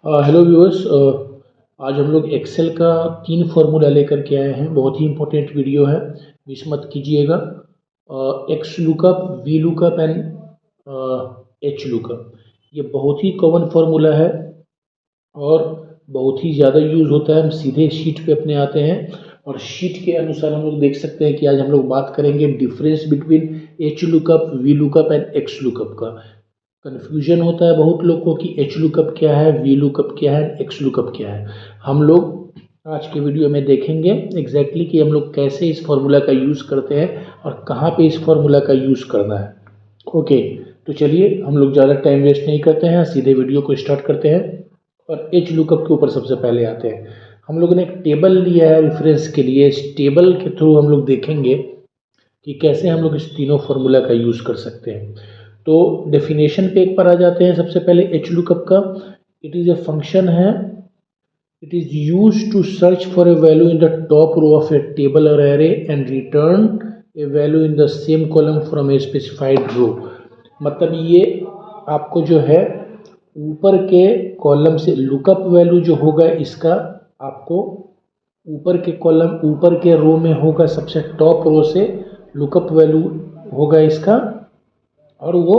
Hello viewers. आज हम लोग एक्सेल का 3 फार्मूला लेकर के आए हैं। बहुत ही इंपॉर्टेंट वीडियो है, मिस मत कीजिएगा। X lookup, V lookup and H lookup, ये बहुत ही कॉमन फार्मूला है और बहुत ही ज़्यादा यूज़ होता है। हम सीधे शीट पे अपने आते हैं और शीट के अनुसार हम लोग देख सकते हैं कि आज हम लोग बात करेंगे difference between H lookup, V lookup and x lookup का। कन्फ्यूजन होता है बहुत लोग को कि एच लुकअप क्या है, वी लुकअप क्या है, एक्स लुकअप क्या है। हम लोग आज के वीडियो में देखेंगे एग्जैक्टली कि हम लोग कैसे इस फॉर्मूला का यूज़ करते हैं और कहाँ पे इस फॉर्मूला का यूज़ करना है। ओके, तो चलिए हम लोग ज़्यादा टाइम वेस्ट नहीं करते हैं, सीधे वीडियो को स्टार्ट करते हैं और एच लुकअप के ऊपर सबसे पहले आते हैं। हम लोगों ने एक टेबल लिया है रेफरेंस के लिए। इस टेबल के थ्रू हम लोग देखेंगे कि कैसे हम लोग इस तीनों फार्मूला का यूज़ कर सकते हैं। तो डेफिनेशन पे एक बार आ जाते हैं। सबसे पहले एच लुकअप का, इट इज़ ए फंक्शन है, it is use to search for a value in the top row of a table और array and return a value in the same column from a specified row. मतलब ये आपको जो है ऊपर के column से लुकअप वैल्यू जो होगा इसका आपको ऊपर के कॉलम, ऊपर के रो में होगा, सबसे टॉप रो से लुकअप वैल्यू होगा इसका और वो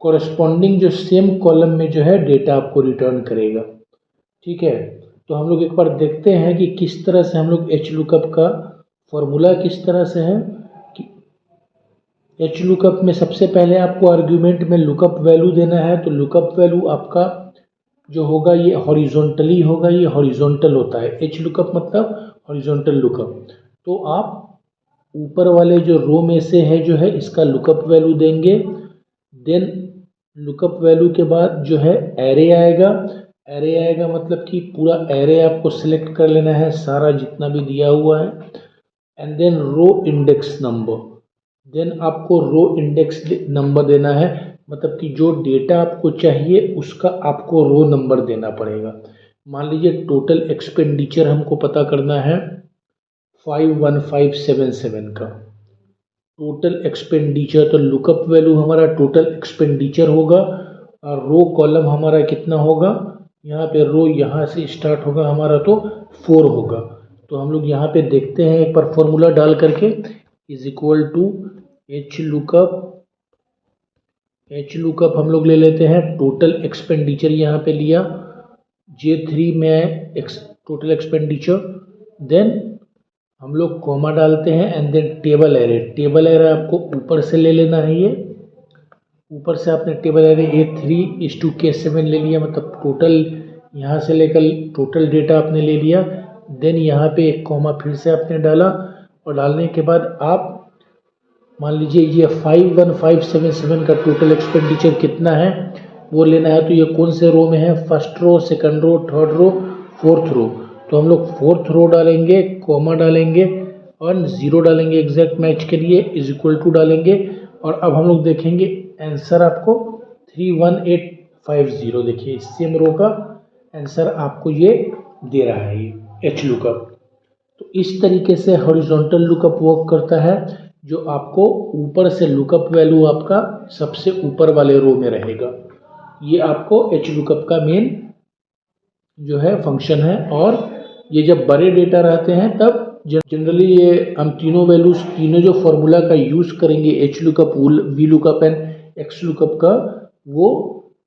कॉरेस्पॉन्डिंग जो सेम कॉलम में जो है डेटा आपको रिटर्न करेगा। ठीक है, तो हम लोग एक बार देखते हैं कि किस तरह से हम लोग एच लुकअप का फॉर्मूला किस तरह से है। कि एच लुकअप में सबसे पहले आपको आर्ग्यूमेंट में लुकअप वैल्यू देना है। तो लुकअप वैल्यू आपका जो होगा ये हॉरिजॉन्टली होगा, ये हॉरिजॉन्टल होता है। एच लुकअप मतलब हॉरिजॉन्टल लुकअप। तो आप ऊपर वाले जो रो में से है जो है इसका लुकअप वैल्यू देंगे। देन लुकअप वैल्यू के बाद जो है एरे आएगा। एरे आएगा मतलब कि पूरा एरे आपको सिलेक्ट कर लेना है, सारा जितना भी दिया हुआ है। And then row index number, then आपको रो इंडेक्स नंबर देना है। मतलब कि जो डेटा आपको चाहिए उसका आपको रो नंबर देना पड़ेगा। मान लीजिए टोटल एक्सपेंडिचर हमको पता करना है 51577 का टोटल एक्सपेंडिचर। तो लुकअप वैल्यू हमारा टोटल एक्सपेंडिचर होगा और रो कॉलम हमारा कितना होगा, यहाँ पे रो यहाँ से स्टार्ट होगा हमारा तो 4 होगा। तो हम लोग यहाँ पे देखते हैं एक बार फॉर्मूला डाल करके, is equal to H lookup हम लोग ले लेते हैं। टोटल एक्सपेंडिचर यहाँ पे लिया J3 में टोटल एक्सपेंडिचर। देन हम लोग कॉमा डालते हैं and then table array. Table array आपको ऊपर से ले लेना है। ये ऊपर से आपने टेबल एरे A3:K7 ले लिया, मतलब टोटल यहाँ से लेकर टोटल डेटा आपने ले लिया। देन यहाँ पे एक कॉमा फिर से आपने डाला और डालने के बाद आप मान लीजिए ये 51577 का टोटल एक्सपेंडिचर कितना है वो लेना है। तो ये कौन से रो में है, first row, second row, third row, fourth row. तो हम लोग फोर्थ रो डालेंगे, कॉमा डालेंगे और ज़ीरो डालेंगे एग्जैक्ट मैच के लिए, इज इक्वल टू डालेंगे। और अब हम लोग देखेंगे आंसर आपको 31850। देखिए सेम रो का आंसर आपको ये दे रहा है, ये एच लुकअप। तो इस तरीके से हॉरिजॉन्टल लुकअप वर्क करता है, जो आपको ऊपर से लुकअप वैल्यू आपका सबसे ऊपर वाले रो में रहेगा। ये आपको एच लुकअप का मेन जो है फंक्शन है। और ये जब बड़े डेटा रहते हैं तब जनरली ये हम तीनों वैल्यूज, तीनों जो फॉर्मूला का यूज़ करेंगे H lookup, V lookup and x lookup का, वो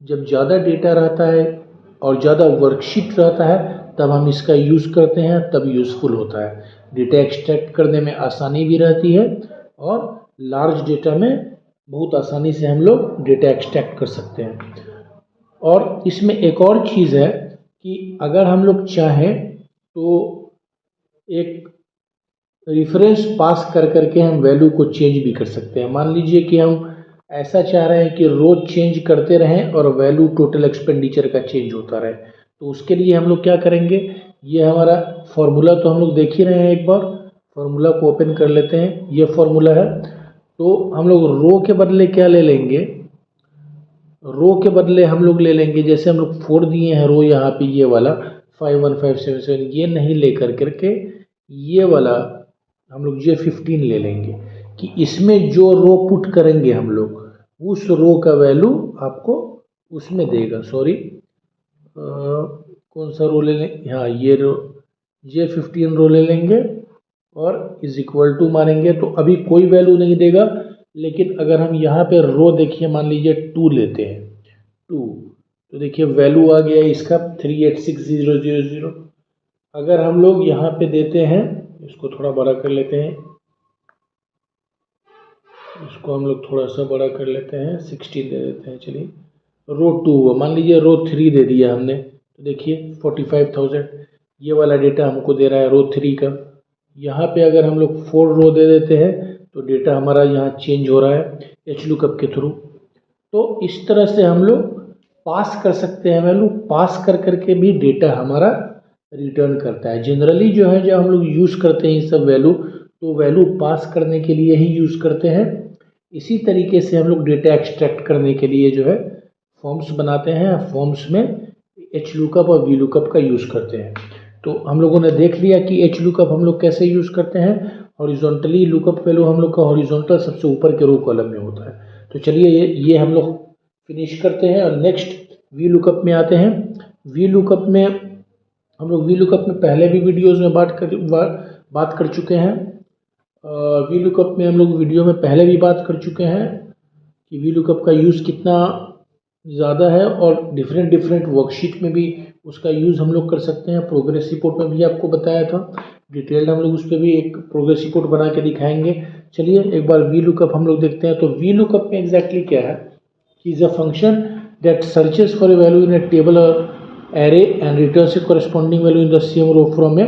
जब ज़्यादा डेटा रहता है और ज़्यादा वर्कशीट रहता है तब हम इसका यूज़ करते हैं, तब यूज़फुल होता है। डेटा एक्सट्रैक्ट करने में आसानी भी रहती है और लार्ज डेटा में बहुत आसानी से हम लोग डेटा एक्सट्रैक्ट कर सकते हैं। और इसमें एक और चीज़ है कि अगर हम लोग चाहें तो एक रेफरेंस पास कर करके हम वैल्यू को चेंज भी कर सकते हैं। मान लीजिए कि हम ऐसा चाह रहे हैं कि रोज चेंज करते रहें और वैल्यू टोटल एक्सपेंडिचर का चेंज होता रहे। तो उसके लिए हम लोग क्या करेंगे, ये हमारा फॉर्मूला तो हम लोग देख ही रहे हैं। एक बार फॉर्मूला को ओपन कर लेते हैं, ये फॉर्मूला है। तो हम लोग रो के बदले क्या ले लेंगे, रो के बदले हम लोग ले लेंगे, जैसे हम लोग 4 दिए हैं रो यहाँ पे, ये वाला 51577, ये नहीं ले करके ये वाला हम लोग J15 ले लेंगे कि इसमें जो रो पुट करेंगे हम लोग उस रो का वैल्यू आपको उसमें देगा। सॉरी, कौन सा रो ले लें, हाँ ये रो J15 रो ले लेंगे और इज इक्वल टू मारेंगे तो अभी कोई वैल्यू नहीं देगा, लेकिन अगर हम यहाँ पे रो देखिए मान लीजिए 2 लेते हैं 2, तो देखिए वैल्यू आ गया इसका 386000। अगर हम लोग यहाँ पे देते हैं, इसको थोड़ा बड़ा कर लेते हैं, इसको हम लोग थोड़ा सा बड़ा कर लेते हैं, 16 दे देते हैं, चलिए रो 2 हुआ, मान लीजिए रो 3 दे दिया हमने, तो देखिए 45,000 ये वाला डेटा हमको दे रहा है रो 3 का। यहाँ पे अगर हम लोग 4 रो दे देते हैं तो डेटा हमारा यहाँ चेंज हो रहा है HLOOKUP के थ्रू। तो इस तरह से हम लोग पास कर सकते हैं वैल्यू, पास कर करके भी डेटा हमारा रिटर्न करता है। जनरली जो है जब हम लोग यूज़ करते हैं ये सब वैल्यू, तो वैल्यू पास करने के लिए ही यूज़ करते हैं। इसी तरीके से हम लोग डेटा एक्सट्रैक्ट करने के लिए जो है फॉर्म्स बनाते हैं, फॉर्म्स में HLOOKUP और VLOOKUP का यूज़ करते हैं। तो हम लोगों ने देख लिया कि HLOOKUP हम लोग कैसे यूज़ करते हैं। हॉरिजॉन्टली लुकअप वैल्यू हम लोग का हॉरिजॉन्टल सबसे ऊपर के रो कॉलम में होता है। तो चलिए ये हम लोग फिनिश करते हैं और नेक्स्ट VLOOKUP में आते हैं। VLOOKUP में हम लोग VLOOKUP में पहले भी वीडियोज़ में बात कर चुके हैं। VLOOKUP में हम लोग वीडियो में पहले भी बात कर चुके हैं कि VLOOKUP का यूज़ कितना ज़्यादा है और डिफरेंट वर्कशीट में भी उसका यूज़ हम लोग कर सकते हैं। प्रोग्रेस रिपोर्ट में भी आपको बताया था, डिटेल्ड हम लोग उस पर भी एक प्रोग्रेस रिपोर्ट बना के दिखाएंगे। चलिए एक बार VLOOKUP हम लोग देखते हैं। तो VLOOKUP में एग्जैक्टली क्या है कि is a function that searches for a value in a table और array and returns a corresponding value in the same row from a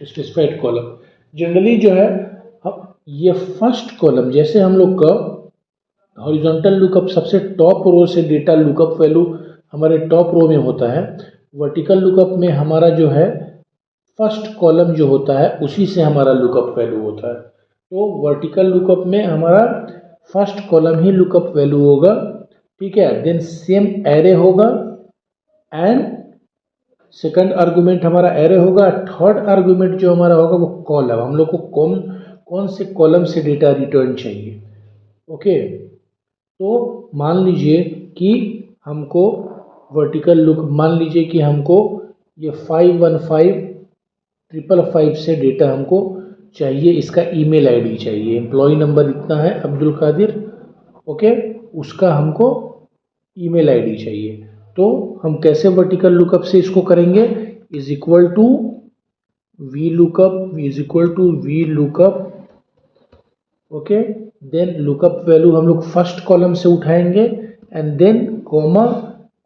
specified column. Generally जो है ये फर्स्ट कॉलम, जैसे हम लोग का हॉरिजॉन्टल लुकअप सबसे टॉप रो से डेटा लुकअप वैल्यू हमारे टॉप रो में होता है, वर्टिकल लुकअप में हमारा जो है फर्स्ट कॉलम जो होता है उसी से हमारा लुकअप वैल्यू होता है। तो वर्टिकल लुकअप में हमारा फर्स्ट कॉलम ही लुकअप वैल्यू होगा, ठीक है। देन सेम एरे होगा एंड सेकंड आर्गुमेंट हमारा एरे होगा, थर्ड आर्गुमेंट जो हमारा होगा वो कॉलम। हम लोग को कौन से कॉलम से डेटा रिटर्न चाहिए, ओके। तो मान लीजिए कि हमको वर्टिकल लुक, मान लीजिए कि हमको ये 515555 से डेटा हमको चाहिए, इसका ईमेल आईडी चाहिए, एम्प्लॉय नंबर इतना है अब्दुल कादिर, ओके, उसका हमको ईमेल आईडी चाहिए। तो हम कैसे वर्टिकल लुकअप से इसको करेंगे, is equal to VLOOKUP, okay. Then lookup value हम लोग फर्स्ट कॉलम से उठाएंगे and then comma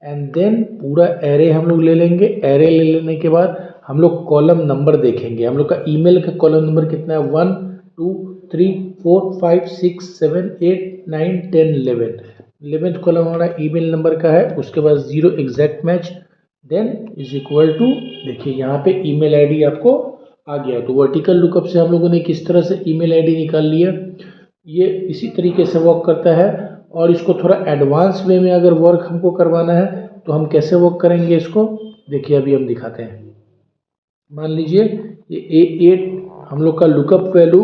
and then पूरा एरे हम लोग ले लेंगे। एरे ले लेने के बाद हम लोग कॉलम नंबर देखेंगे, हम लोग का ईमेल का कॉलम नंबर कितना है, 1 2 3 4 5 6 7 8 9 10 11th कॉलम हमारा ईमेल नंबर का है। उसके बाद 0 exact match, then is equal to, देखिए यहाँ पे ईमेल आईडी आपको आ गया। तो वर्टिकल लुकअप से हम लोगों ने किस तरह से ईमेल आईडी निकाल लिया, ये इसी तरीके से वर्क करता है। और इसको थोड़ा एडवांस वे में अगर वर्क हमको करवाना है तो हम कैसे वर्क करेंगे इसको, देखिए अभी हम दिखाते हैं। मान लीजिए ये A8 हम लोग का लुकअप वैल्यू,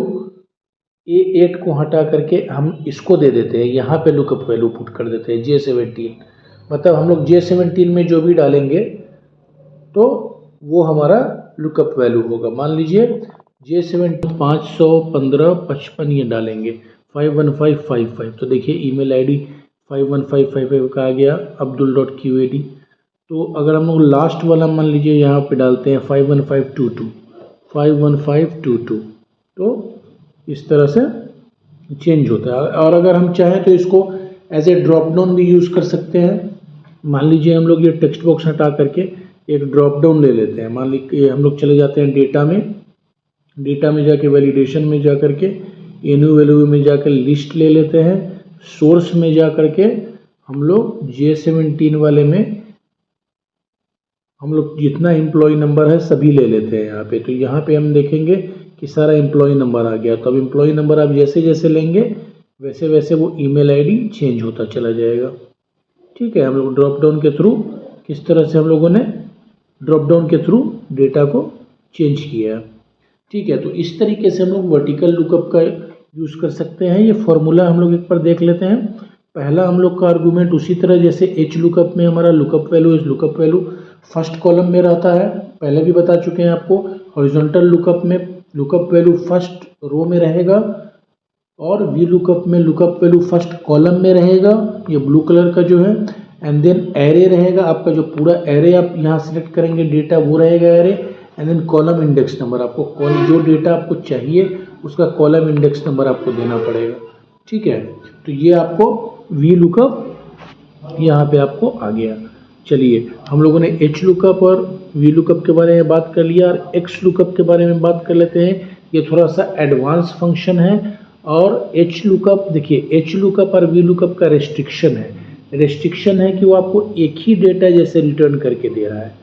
A8 को हटा करके हम इसको दे देते हैं, यहाँ पे लुकअप वैल्यू पुट कर देते हैं J17। मतलब हम लोग J17 में जो भी डालेंगे तो वो हमारा लुकअप वैल्यू होगा। मान लीजिए J17 51555 ये डालेंगे 51555, तो देखिए ईमेल आईडी 51555 का आ गया abdul.qad। तो अगर हम लोग लास्ट वाला मान लीजिए यहाँ पे डालते हैं 51522, तो इस तरह से चेंज होता है। और अगर हम चाहें तो इसको एज ए ड्रॉप डाउन भी यूज़ कर सकते हैं। मान लीजिए हम लोग ये टेक्स्ट बॉक्स हटा करके एक ड्रॉप डाउन ले लेते हैं। मान लीजिए हम लोग चले जाते हैं डेटा में जाके वैलिडेशन में जा करके एनयू वैल्यू में जाकर लिस्ट ले लेते हैं। सोर्स में जा करके हम लोग J17 वाले में हम लोग जितना एम्प्लॉय नंबर है सभी ले लेते हैं यहाँ पे। तो यहाँ पे हम देखेंगे कि सारा एम्प्लॉय नंबर आ गया। तो अब एम्प्लॉय नंबर आप जैसे जैसे लेंगे वैसे वैसे वो ईमेल आईडी चेंज होता चला जाएगा, ठीक है। हम लोग ड्रॉप डाउन के थ्रू किस तरह से हम लोगों ने ड्रॉप डाउन के थ्रू डेटा को चेंज किया, ठीक है। तो इस तरीके से हम लोग वर्टिकल लुकअप का यूज़ कर सकते हैं। ये फॉर्मूला हम लोग एक बार देख लेते हैं। पहला हम लोग का आर्गूमेंट उसी तरह जैसे HLOOKUP में हमारा lookup value is lookup value, first column में रहता है, पहले भी बता चुके हैं आपको। हॉरिजॉन्टल लुकअप में लुकअप वैल्यू फर्स्ट रो में रहेगा और वी लुकअप में लुकअप वैल्यू फर्स्ट कॉलम में रहेगा, ये ब्लू कलर का जो है। एंड देन एरे रहेगा, आपका जो पूरा एरे आप यहाँ सेलेक्ट करेंगे डेटा वो रहेगा array. And then column index number, आपको जो डेटा आपको चाहिए उसका कॉलम इंडेक्स नंबर आपको देना पड़ेगा, ठीक है। तो ये आपको वी लुकअप यहाँ पे आपको आ गया। चलिए हम लोगों ने एच लुकअप और वी लुकअप के बारे में बात कर लिया, और एक्स लुकअप के बारे में बात कर लेते हैं। ये थोड़ा सा एडवांस फंक्शन है। और एच लुकअप, देखिए एच लुकअप और वी लुकअप का रेस्ट्रिक्शन है कि वो आपको एक ही डेटा जैसे रिटर्न करके दे रहा है,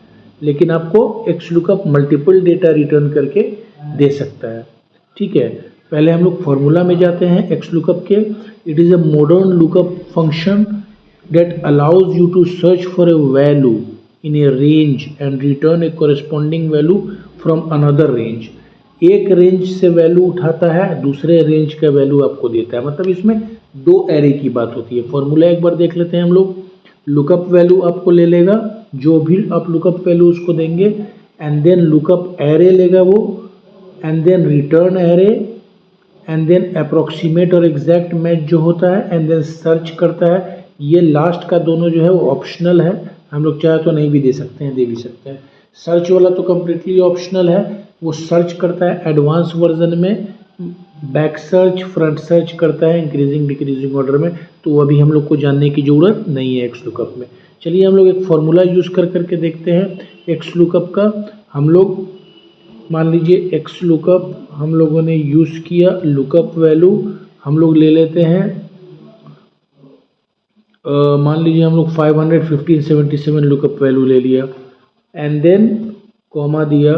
लेकिन आपको x lookup multiple data return करके दे सकता है, ठीक है। पहले हम लोग फॉर्मूला में जाते हैं एक्स लुकअप के। It is a modern lookup function that allows you to search for a value in a range and return a corresponding value from another range। एक रेंज से वैल्यू उठाता है, दूसरे रेंज का वैल्यू आपको देता है, मतलब इसमें दो एरे की बात होती है। फॉर्मूला एक बार देख लेते हैं हम लोग। लुकअप वैल्यू आपको ले लेगा, जो भी आप लुकअप वैल्यू उसको देंगे, एंड देन लुकअप एरे लेगा वो, and then return array, and then approximate और एग्जैक्ट मैच जो होता है, एंड देन सर्च करता है। ये लास्ट का दोनों जो है वो ऑप्शनल है, हम लोग चाहे तो नहीं भी दे सकते हैं, दे भी सकते हैं। सर्च वाला तो कम्प्लीटली ऑप्शनल है, वो सर्च करता है एडवांस वर्जन में, बैक सर्च फ्रंट सर्च करता है इंक्रीजिंग डिक्रीजिंग ऑर्डर में, तो अभी हम लोग को जानने की ज़रूरत नहीं है एक्स लुकअप में। चलिए हम लोग एक फॉर्मूला यूज़ करके देखते हैं एक्स लुकअप का। हम लोग मान लीजिए एक्स लुकअप हम लोगों ने यूज़ किया, लुकअप वैल्यू हम लोग ले लेते हैं, मान लीजिए हम लोग 515.77 लुकअप वैल्यू ले लिया, एंड देन कॉमा दिया,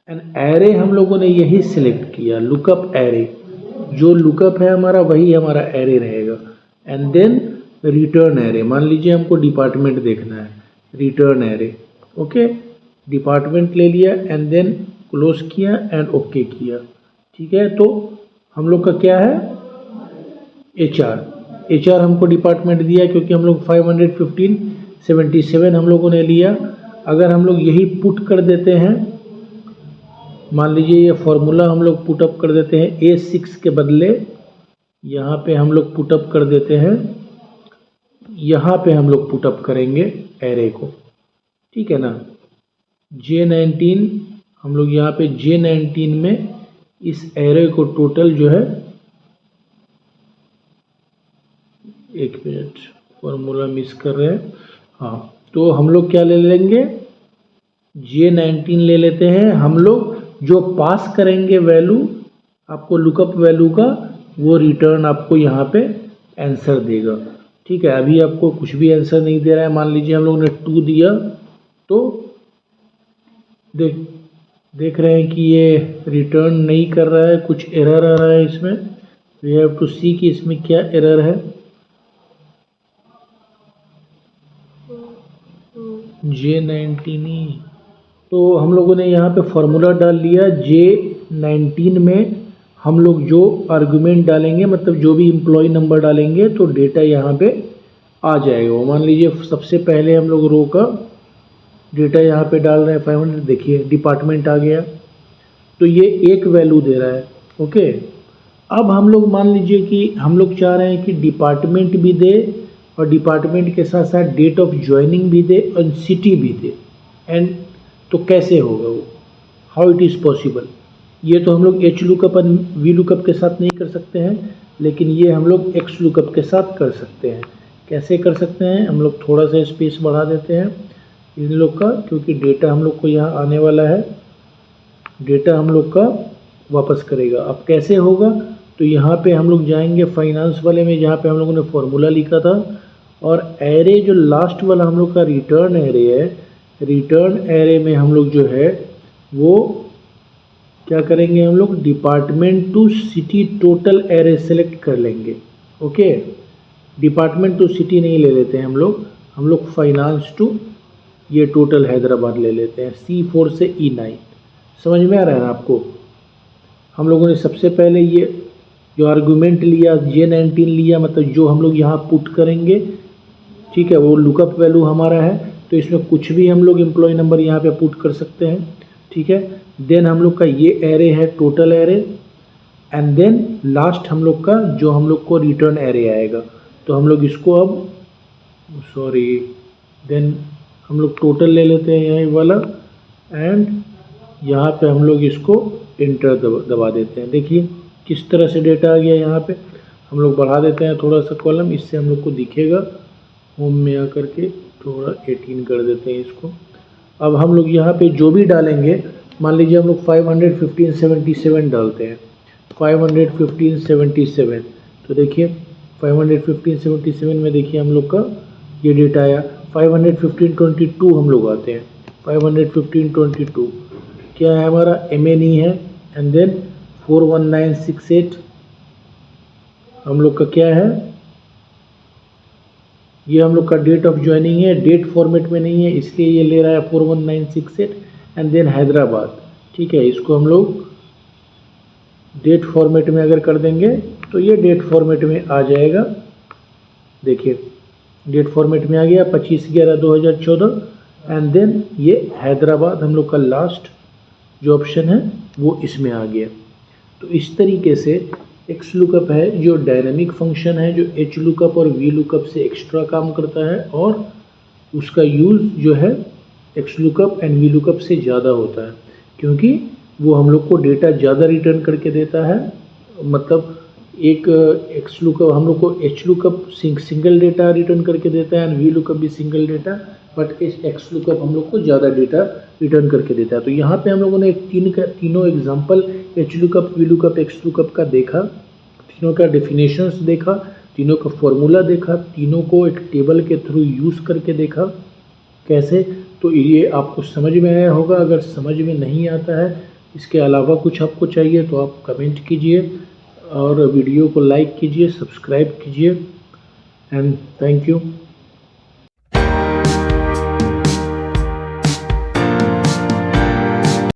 एंड एरे हम लोगों ने यही सिलेक्ट किया लुकअप एरे, जो लुकअप है हमारा वही हमारा एरे रहेगा। एंड देन रिटर्न एरे, मान लीजिए हमको डिपार्टमेंट देखना है, रिटर्न एरे, ओके। डिपार्टमेंट ले लिया एंड देन क्लोज किया एंड ओके किया, ठीक है। तो हम लोग का क्या है, एच आर हमको डिपार्टमेंट दिया, क्योंकि हम लोग 515.77 हम लोगों ने लिया। अगर हम लोग यही पुट कर देते हैं, मान लीजिए ये फॉर्मूला हम लोग पुटअप कर देते हैं A6 के बदले यहाँ पे हम लोग पुटअप कर देते हैं, यहाँ पे हम लोग पुटअप करेंगे एरे को, ठीक है ना। J19 हम लोग यहाँ पे J19 में इस एरे को टोटल जो है, एक मिनट फॉर्मूला मिस कर रहे हैं, हाँ। तो हम लोग क्या ले लेंगे, J19 ले लेते हैं। हम लोग जो पास करेंगे वैल्यू आपको लुकअप वैल्यू का, वो रिटर्न आपको यहाँ पे आंसर देगा, ठीक है। अभी आपको कुछ भी आंसर नहीं दे रहा है, मान लीजिए हम लोग ने 2 दिया, तो देख रहे हैं कि ये रिटर्न नहीं कर रहा है, कुछ एरर आ रहा है इसमें। वी हैव टू सी कि इसमें क्या एरर है। J19, तो हम लोगों ने यहाँ पे फॉर्मूला डाल लिया। J19 में हम लोग जो आर्गुमेंट डालेंगे, मतलब जो भी एम्प्लॉय नंबर डालेंगे, तो डेटा यहाँ पे आ जाएगा। मान लीजिए सबसे पहले हम लोग रो का डेटा यहाँ पे डाल रहे हैं 500, देखिए डिपार्टमेंट आ गया, तो ये एक वैल्यू दे रहा है, ओके। अब हम लोग मान लीजिए कि हम लोग चाह रहे हैं कि डिपार्टमेंट भी दे, और डिपार्टमेंट के साथ साथ डेट ऑफ ज्वाइनिंग भी दे और सिटी भी दे, एंड तो कैसे होगा वो, हाउ इट इज़ पॉसिबल। ये तो हम लोग एच लुकअप और वी लुकअप के साथ नहीं कर सकते हैं, लेकिन ये हम लोग एक्स लुकअप के साथ कर सकते हैं। कैसे कर सकते हैं, हम लोग थोड़ा सा स्पेस बढ़ा देते हैं इन लोग का, क्योंकि डेटा हम लोग को यहाँ आने वाला है, डेटा हम लोग का वापस करेगा। अब कैसे होगा, तो यहाँ पे हम लोग जाएंगे फाइनेंस वाले में, जहाँ पे हम लोगों ने फॉर्मूला लिखा था, और एरे जो लास्ट वाला हम लोग का रिटर्न एरे है, रिटर्न एरे में हम लोग जो है वो क्या करेंगे, हम लोग department to city total array select कर लेंगे, ओके। डिपार्टमेंट टू सिटी नहीं ले लेते हैं हम लोग फाइनेंस टू ये टोटल हैदराबाद ले लेते हैं, C4 से E9। समझ में आ रहा है ना आपको। हम लोगों ने सबसे पहले ये जो आर्गुमेंट लिया J19 लिया, मतलब जो हम लोग यहाँ पुट करेंगे, ठीक है, वो लुकअप वैल्यू हमारा है। तो इसमें कुछ भी हम लोग एम्प्लॉय नंबर यहाँ पे पुट कर सकते हैं, ठीक है। देन हम लोग का ये एरे है total array, and then last हम लोग का जो हम लोग को रिटर्न एरे आएगा, तो हम लोग इसको अब देन हम लोग टोटल ले लेते हैं यही वाला, एंड यहाँ पे हम लोग इसको इंटर दबा देते हैं। देखिए किस तरह से डेटा आ गया। यहाँ पे हम लोग बढ़ा देते हैं थोड़ा सा कॉलम, इससे हम लोग को दिखेगा। होम में आकर के थोड़ा 18 कर देते हैं इसको। अब हम लोग यहाँ पे जो भी डालेंगे, मान लीजिए हम लोग 515.77 डालते हैं, 515.77, तो देखिए 515.77 में देखिए हम लोग का ये डेटा आया। 515.22 हम लोग आते हैं, 515.22 क्या है हमारा, MNE है, एंड देन 41968 हम लोग का क्या है, ये हम लोग का डेट ऑफ ज्वाइनिंग है, डेट फॉर्मेट में नहीं है इसलिए ये ले रहा है 41968, एंड देन हैदराबाद, ठीक है। इसको हम लोग डेट फॉर्मेट में अगर कर देंगे तो ये डेट फॉर्मेट में आ जाएगा। देखिए डेट फॉर्मेट में आ गया 25/11/2014, एंड देन ये हैदराबाद हम लोग का लास्ट जो ऑप्शन है वो इसमें आ गया। तो इस तरीके से एक्स लुकअप है जो डायनामिक फंक्शन है, जो एच लुकअप और वी लुकअप से एक्स्ट्रा काम करता है, और उसका यूज़ जो है x lookup and V lookup से ज़्यादा होता है, क्योंकि वो हम लोग को डेटा ज़्यादा रिटर्न करके देता है। मतलब एक एक्स लुकअप हम लोग को H lookup single data return करके देता है, एंड वी लुकअप भी सिंगल डेटा, बट इस एक्स लुकअप हम लोग को ज़्यादा डेटा रिटर्न करके देता है। तो यहाँ पे हम लोगों ने तीनों example H lookup, V lookup, x lookup का देखा, तीनों का डेफिनेशंस देखा, तीनों का फॉर्मूला देखा, तीनों को एक टेबल के थ्रू यूज़ करके देखा कैसे। तो ये आपको समझ में आया होगा। अगर समझ में नहीं आता है, इसके अलावा कुछ आपको चाहिए तो आप कमेंट कीजिए, और वीडियो को लाइक कीजिए, सब्सक्राइब कीजिए, एंड थैंक यू।